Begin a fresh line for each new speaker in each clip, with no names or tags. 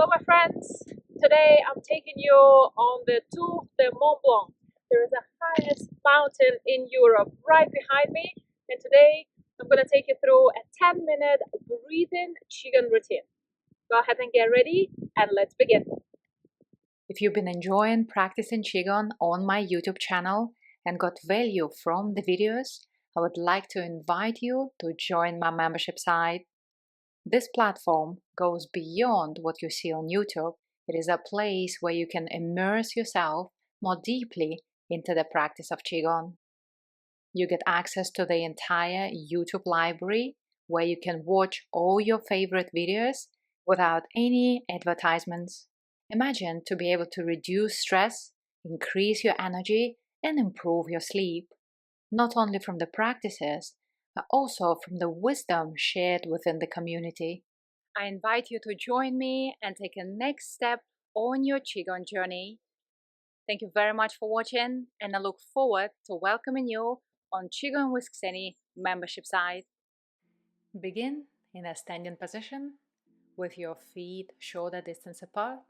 Hello my friends, today I'm taking you on the Tour de Mont Blanc. There is the highest mountain in Europe right behind me, and today I'm going to take you through a 10-minute breathing Qigong routine. Go ahead and get ready and let's begin.
If you've been enjoying practicing Qigong on my YouTube channel and got value from the videos, I would like to invite you to join my membership site. This platform goes beyond what you see on YouTube. It is a place where you can immerse yourself more deeply into the practice of Qigong. You get access to the entire YouTube library where you can watch all your favorite videos without any advertisements. Imagine to be able to reduce stress, increase your energy, and improve your sleep, not only from the practices, but also from the wisdom shared within the community. I invite you to join me and take a next step on your Qigong journey. Thank you very much for watching, and I look forward to welcoming you on Qigong with Kseny membership site. Begin in a standing position with your feet shoulder distance apart.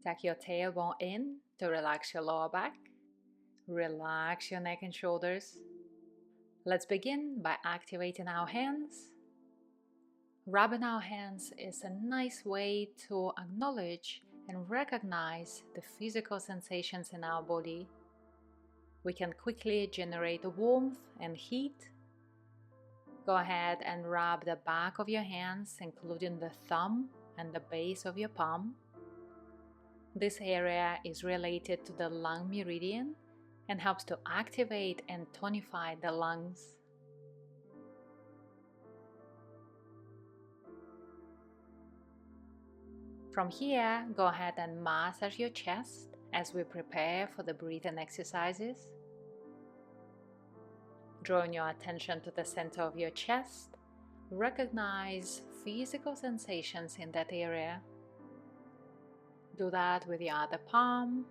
Tuck your tailbone in to relax your lower back. Relax your neck and shoulders. Let's begin by activating our hands. Rubbing our hands is a nice way to acknowledge and recognize the physical sensations in our body. We can quickly generate warmth and heat. Go ahead and rub the back of your hands, including the thumb and the base of your palm. This area is related to the lung meridian and helps to activate and tonify the lungs. From here, go ahead and massage your chest as we prepare for the breathing exercises. Drawing your attention to the center of your chest, recognize physical sensations in that area. Do that with the other palm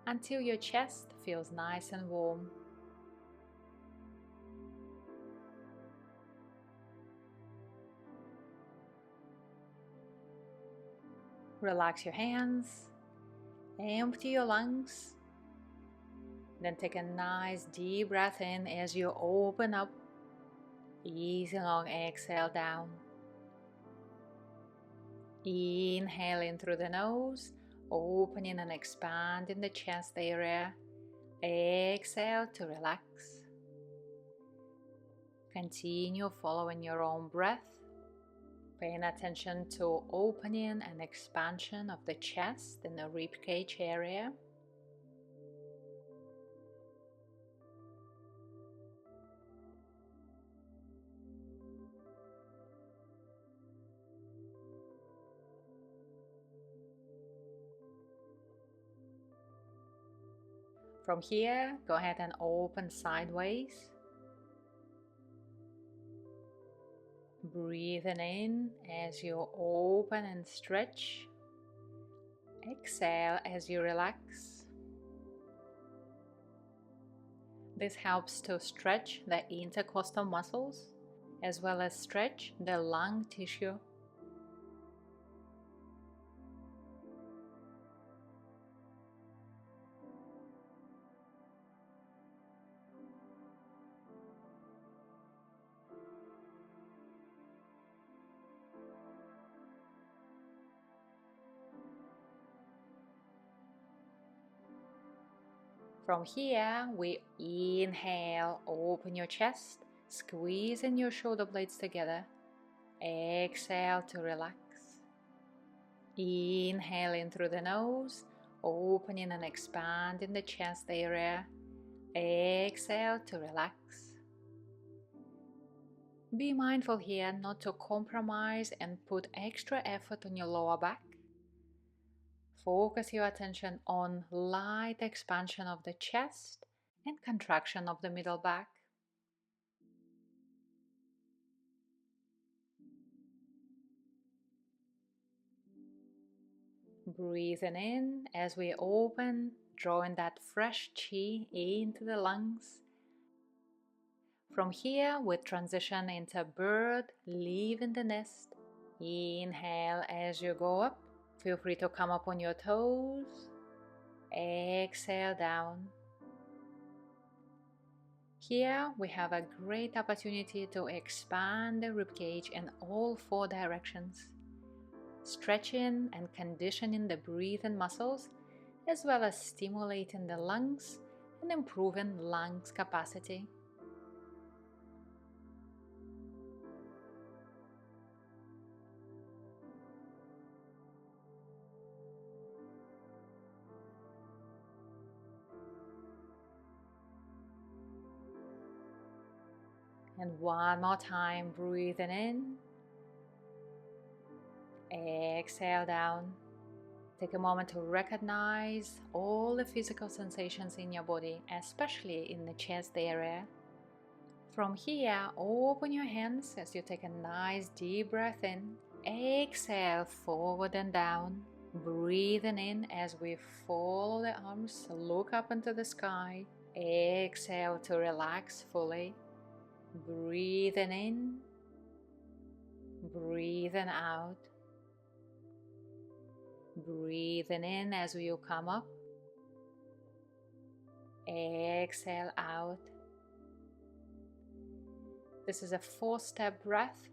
until your chest feels nice and warm. Relax your hands, empty your lungs, then take a nice deep breath in as you open up, easy long exhale down. Inhale in through the nose, opening and expanding the chest area. Exhale to relax. Continue following your own breath, paying attention to opening and expansion of the chest and the ribcage area. From here, go ahead and open sideways. Breathing in as you open and stretch. Exhale as you relax. This helps to stretch the intercostal muscles as well as stretch the lung tissue. From here, we inhale, open your chest, squeezing your shoulder blades together. Exhale to relax. Inhale in through the nose, opening and expanding the chest area. Exhale to relax. Be mindful here not to compromise and put extra effort on your lower back. Focus your attention on light expansion of the chest and contraction of the middle back. Breathing in as we open, drawing that fresh chi into the lungs. From here, we transition into bird, leaving the nest. Inhale as you go up, Feel free to come up on your toes. Exhale down. Here we have a great opportunity to expand the ribcage in all 4 directions, stretching and conditioning the breathing muscles, as well as stimulating the lungs and improving lungs capacity. And one more time, breathing in, exhale down. Take a moment to recognize all the physical sensations in your body, especially in the chest area. From here, open your hands as you take a nice deep breath in. Exhale forward and down. Breathing in as we follow the arms, look up into the sky. Exhale to relax fully. Breathing in, breathing out. Breathing in as you come up. Exhale out. This is a 4-step breath,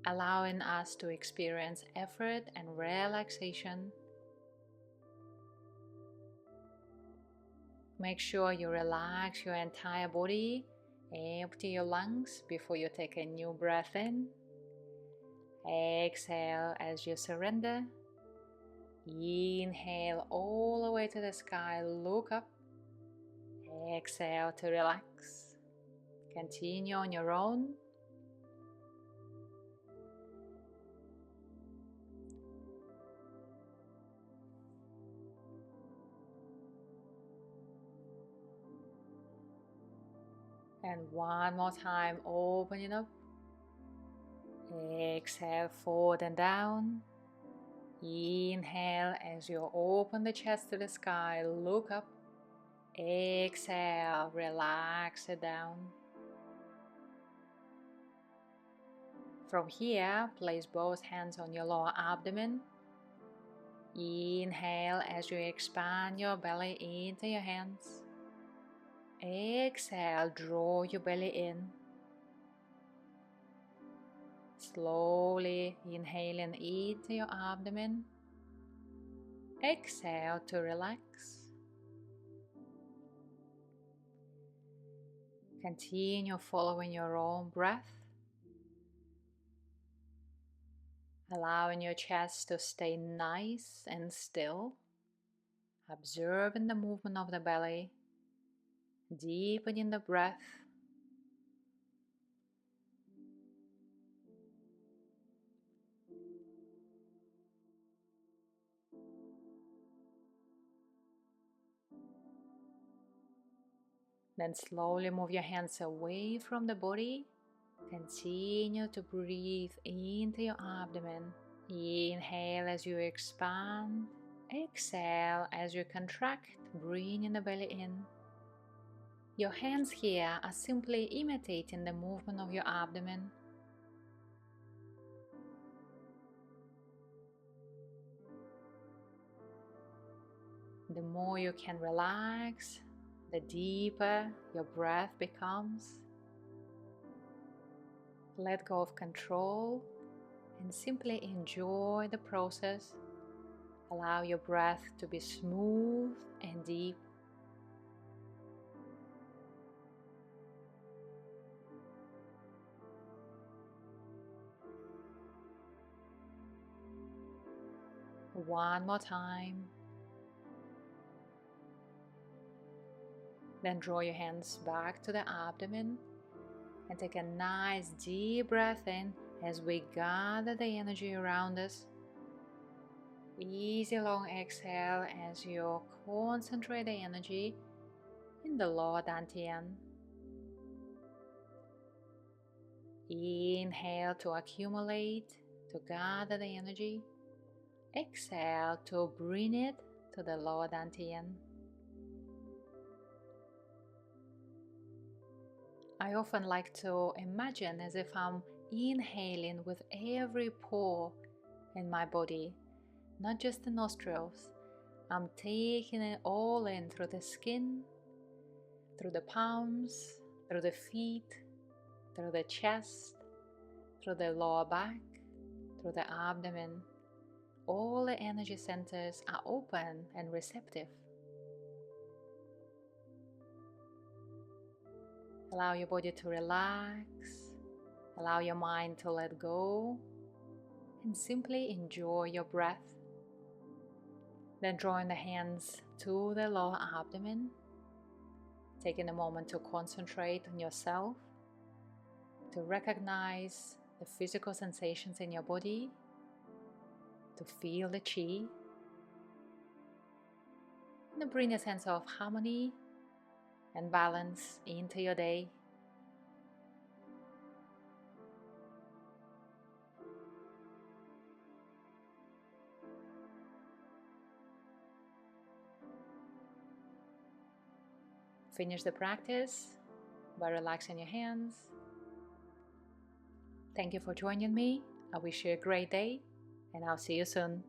allowing us to experience effort and relaxation. Make sure you relax your entire body. Empty your lungs before you take a new breath in. Exhale as you surrender. Inhale all the way to the sky, look up. Exhale to relax. Continue on your own. And one more time, opening up. Exhale forward and down. Inhale as you open the chest to the sky, look up. Exhale, relax it down. From here, place both hands on your lower abdomen. Inhale as you expand your belly into your hands. Exhale, draw your belly in. Slowly inhaling into your abdomen. Exhale to relax. Continue following your own breath, allowing your chest to stay nice and still, observing the movement of the belly, deepening the breath. Then slowly move your hands away from the body. Continue to breathe into your abdomen. Inhale as you expand. Exhale as you contract, bringing the belly in. Your hands here are simply imitating the movement of your abdomen. The more you can relax, the deeper your breath becomes. Let go of control and simply enjoy the process. Allow your breath to be smooth and deep. One more time. Then draw your hands back to the abdomen and take a nice deep breath in as we gather the energy around us. Easy long exhale as you concentrate the energy in the lower dantian. Inhale to accumulate, to gather the energy. Exhale to bring it to the lower dantian. I often like to imagine as if I'm inhaling with every pore in my body. not just the nostrils. I'm taking it all in through the skin, through the palms, through the feet, through the chest, through the lower back, through the abdomen. All the energy centers are open and receptive. Allow your body to relax, allow your mind to let go, and simply enjoy your breath. Then drawing the hands to the lower abdomen, taking a moment to concentrate on yourself, to recognize the physical sensations in your body, to feel the chi, and to bring a sense of harmony and balance into your day. Finish the practice by relaxing your hands. Thank you for joining me. I wish you a great day, and I'll see you soon.